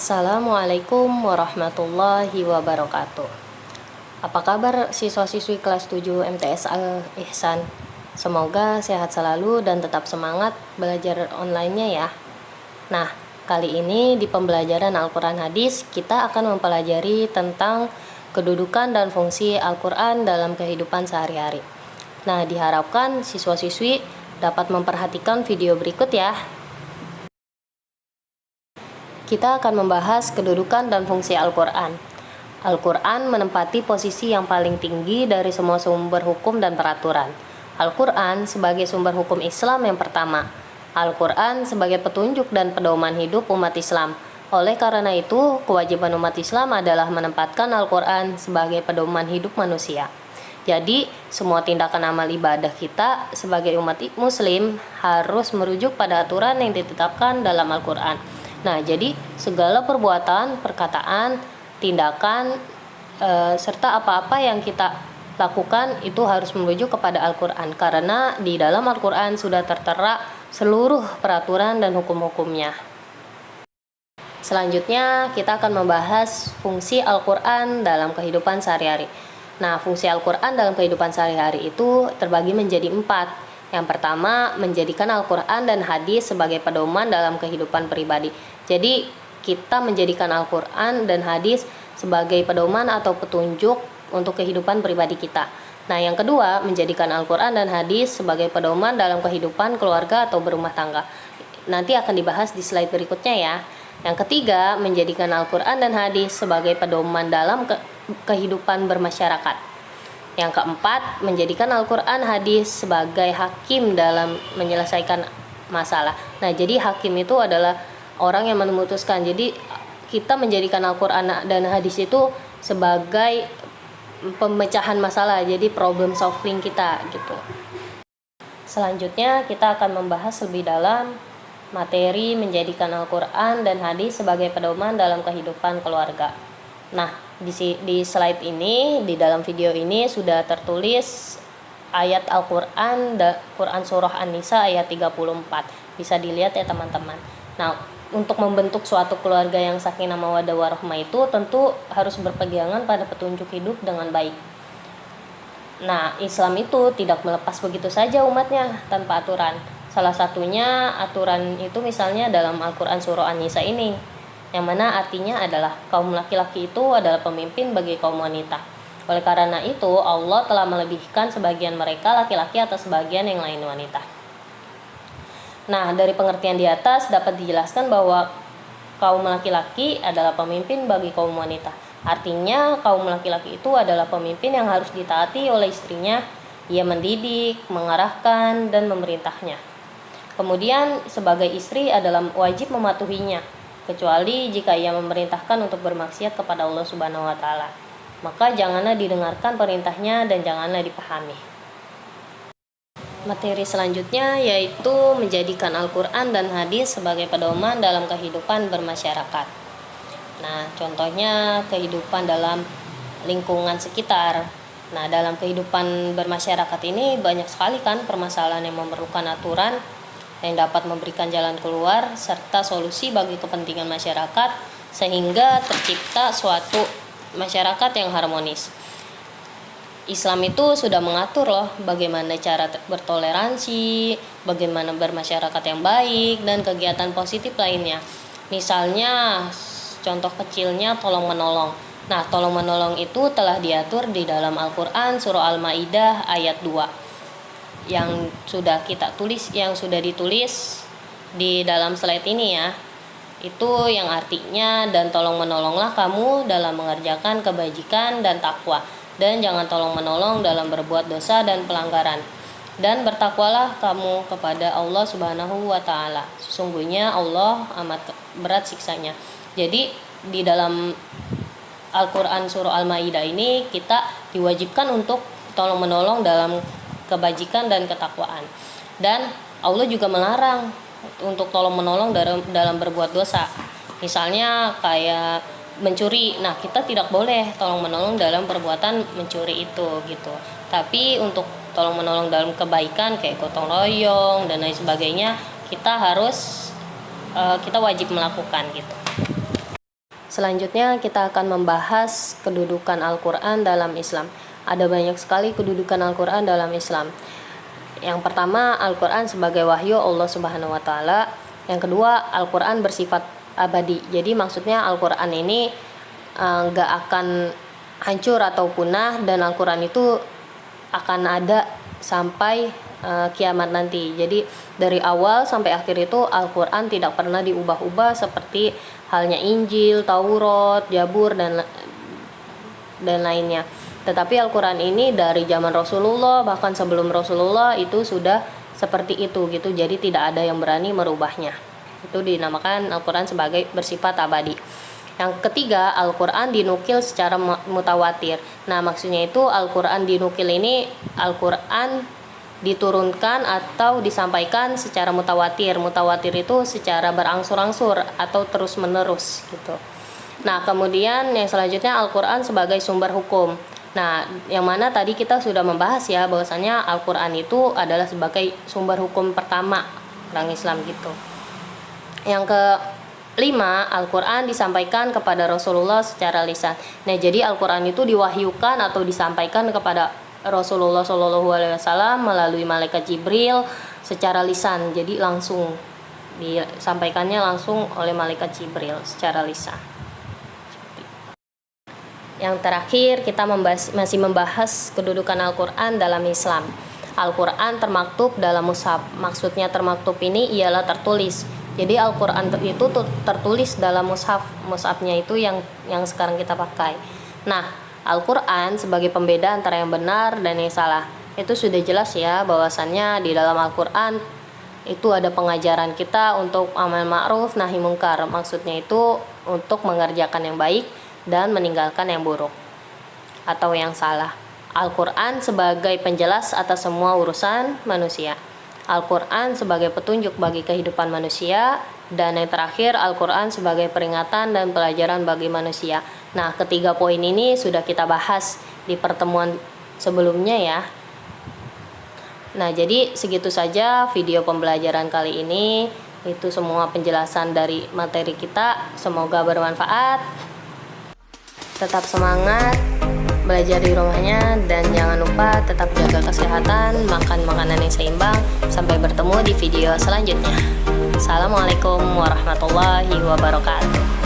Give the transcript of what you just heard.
Assalamualaikum warahmatullahi wabarakatuh. Apa kabar siswa-siswi kelas 7 MTS Al-Ihsan? Semoga sehat selalu dan tetap semangat belajar online-nya ya. Nah, kali ini di pembelajaran Al-Quran Hadis kita akan mempelajari tentang kedudukan dan fungsi Al-Quran dalam kehidupan sehari-hari. Nah, diharapkan siswa-siswi dapat memperhatikan video berikut ya. Kita akan membahas kedudukan dan fungsi Al-Quran. Al-Quran menempati posisi yang paling tinggi dari semua sumber hukum dan peraturan. Al-Quran sebagai sumber hukum Islam yang pertama. Al-Quran sebagai petunjuk dan pedoman hidup umat Islam. Oleh karena itu, kewajiban umat Islam adalah menempatkan Al-Quran sebagai pedoman hidup manusia. Jadi, semua tindakan amal ibadah kita sebagai umat muslim harus merujuk pada aturan yang ditetapkan dalam Al-Quran. Nah, jadi segala perbuatan, perkataan, tindakan, serta apa-apa yang kita lakukan itu harus merujuk kepada Al-Quran. Karena di dalam Al-Quran sudah tertera seluruh peraturan dan hukum-hukumnya. Selanjutnya, kita akan membahas fungsi Al-Quran dalam kehidupan sehari-hari. Nah, fungsi Al-Quran dalam kehidupan sehari-hari itu terbagi menjadi 4. Yang pertama, menjadikan Al-Quran dan hadis sebagai pedoman dalam kehidupan pribadi. Jadi, kita menjadikan Al-Quran dan hadis sebagai pedoman atau petunjuk untuk kehidupan pribadi kita. Nah, yang kedua, menjadikan Al-Quran dan hadis sebagai pedoman dalam kehidupan keluarga atau berumah tangga. Nanti akan dibahas di slide berikutnya ya. Yang ketiga, menjadikan Al-Quran dan hadis sebagai pedoman dalam kehidupan bermasyarakat. Yang keempat, menjadikan Al-Quran hadis sebagai hakim dalam menyelesaikan masalah. Nah, jadi hakim itu adalah orang yang memutuskan. Jadi kita menjadikan Al-Quran dan hadis itu sebagai pemecahan masalah, jadi problem solving kita gitu. Selanjutnya kita akan membahas lebih dalam materi menjadikan Al-Quran dan hadis sebagai pedoman dalam kehidupan keluarga. Nah, di slide ini, di dalam video ini sudah tertulis ayat Al-Quran, Quran Surah An-Nisa ayat 34. Bisa dilihat ya teman-teman. Nah, untuk membentuk suatu keluarga yang sakinah mawaddah warahmah itu tentu harus berpegangan pada petunjuk hidup dengan baik. Nah, Islam itu tidak melepas begitu saja umatnya tanpa aturan. Salah satunya aturan itu misalnya dalam Al-Quran Surah An-Nisa ini, yang mana artinya adalah kaum laki-laki itu adalah pemimpin bagi kaum wanita. Oleh karena itu, Allah telah melebihkan sebagian mereka laki-laki atas sebagian yang lain wanita. Nah, dari pengertian di atas dapat dijelaskan bahwa kaum laki-laki adalah pemimpin bagi kaum wanita. Artinya, kaum laki-laki itu adalah pemimpin yang harus ditaati oleh istrinya. Ia mendidik, mengarahkan, dan memerintahnya. Kemudian, sebagai istri adalah wajib mematuhinya, kecuali jika ia memerintahkan untuk bermaksiat kepada Allah Subhanahu wa taala. Maka janganlah didengarkan perintahnya dan janganlah dipahami. Materi selanjutnya yaitu menjadikan Al-Quran dan hadis sebagai pedoman dalam kehidupan bermasyarakat. Nah, contohnya kehidupan dalam lingkungan sekitar. Nah, dalam kehidupan bermasyarakat ini banyak sekali kan permasalahan yang memerlukan aturan yang dapat memberikan jalan keluar serta solusi bagi kepentingan masyarakat sehingga tercipta suatu masyarakat yang harmonis. Islam itu sudah mengatur loh bagaimana cara bertoleransi, bagaimana bermasyarakat yang baik, dan kegiatan positif lainnya. Misalnya, contoh kecilnya tolong menolong. Nah, tolong menolong itu telah diatur di dalam Al-Quran Surah Al-Maidah ayat 2. Yang sudah ditulis di dalam slide ini ya. Itu yang artinya, dan tolong menolonglah kamu dalam mengerjakan kebajikan dan takwa, dan jangan tolong menolong dalam berbuat dosa dan pelanggaran, dan bertakwalah kamu kepada Allah Subhanahu wa taala. Sesungguhnya Allah amat berat siksanya. Jadi di dalam Al-Quran Surah Al-Maidah ini kita diwajibkan untuk tolong menolong dalam kebajikan dan ketakwaan. Dan Allah juga melarang untuk tolong menolong dalam berbuat dosa. Misalnya kayak mencuri. Nah, kita tidak boleh tolong menolong dalam perbuatan mencuri itu gitu. Tapi untuk tolong menolong dalam kebaikan kayak gotong royong dan lain sebagainya, kita wajib melakukan gitu. Selanjutnya kita akan membahas kedudukan Al-Quran dalam Islam. Ada banyak sekali kedudukan Al-Quran dalam Islam. Yang pertama, Al-Quran sebagai wahyu Allah Subhanahu wa Ta'ala. Yang kedua, Al-Quran bersifat abadi. Jadi maksudnya Al-Quran ini gak akan hancur atau punah, dan Al-Quran itu akan ada sampai kiamat nanti. Jadi dari awal sampai akhir itu Al-Quran tidak pernah diubah-ubah seperti halnya Injil, Taurat, Zabur, dan lainnya. Tetapi Al-Quran ini dari zaman Rasulullah, bahkan sebelum Rasulullah itu sudah seperti itu gitu. Jadi tidak ada yang berani merubahnya. Itu dinamakan Al-Quran sebagai bersifat abadi. Yang ketiga, Al-Quran dinukil secara mutawatir. Nah, maksudnya itu Al-Quran dinukil ini Al-Quran diturunkan atau disampaikan secara mutawatir. Mutawatir itu secara berangsur-angsur atau terus-menerus gitu. Nah, kemudian yang selanjutnya Al-Quran sebagai sumber hukum. Nah, yang mana tadi kita sudah membahas ya, bahwasanya Al-Quran itu adalah sebagai sumber hukum pertama orang Islam gitu. Yang kelima, Al-Quran disampaikan kepada Rasulullah secara lisan. Nah, jadi Al-Quran itu diwahyukan atau disampaikan kepada Rasulullah SAW melalui malaikat Jibril secara lisan. Jadi langsung disampaikannya langsung oleh malaikat Jibril secara lisan. Yang terakhir, kita masih membahas kedudukan Al-Quran dalam Islam. Al-Quran termaktub dalam mushaf. Maksudnya termaktub ini ialah tertulis. Jadi Al-Quran itu tertulis dalam mushaf. Mushafnya itu yang sekarang kita pakai. Nah, Al-Quran sebagai pembeda antara yang benar dan yang salah. Itu sudah jelas ya, bahwasannya di dalam Al-Quran itu ada pengajaran kita untuk amal ma'ruf nahi mungkar. Maksudnya itu untuk mengerjakan yang baik dan meninggalkan yang buruk atau yang salah. Al-Quran sebagai penjelas atas semua urusan manusia. Al-Quran sebagai petunjuk bagi kehidupan manusia. Dan yang terakhir, Al-Quran sebagai peringatan dan pelajaran bagi manusia. Nah, ketiga poin ini sudah kita bahas di pertemuan sebelumnya ya. Nah, jadi segitu saja video pembelajaran kali ini. Itu semua penjelasan dari materi kita. Semoga bermanfaat. Tetap semangat belajar di rumahnya, dan jangan lupa tetap jaga kesehatan, makan makanan yang seimbang. Sampai bertemu di video selanjutnya. Assalamualaikum warahmatullahi wabarakatuh.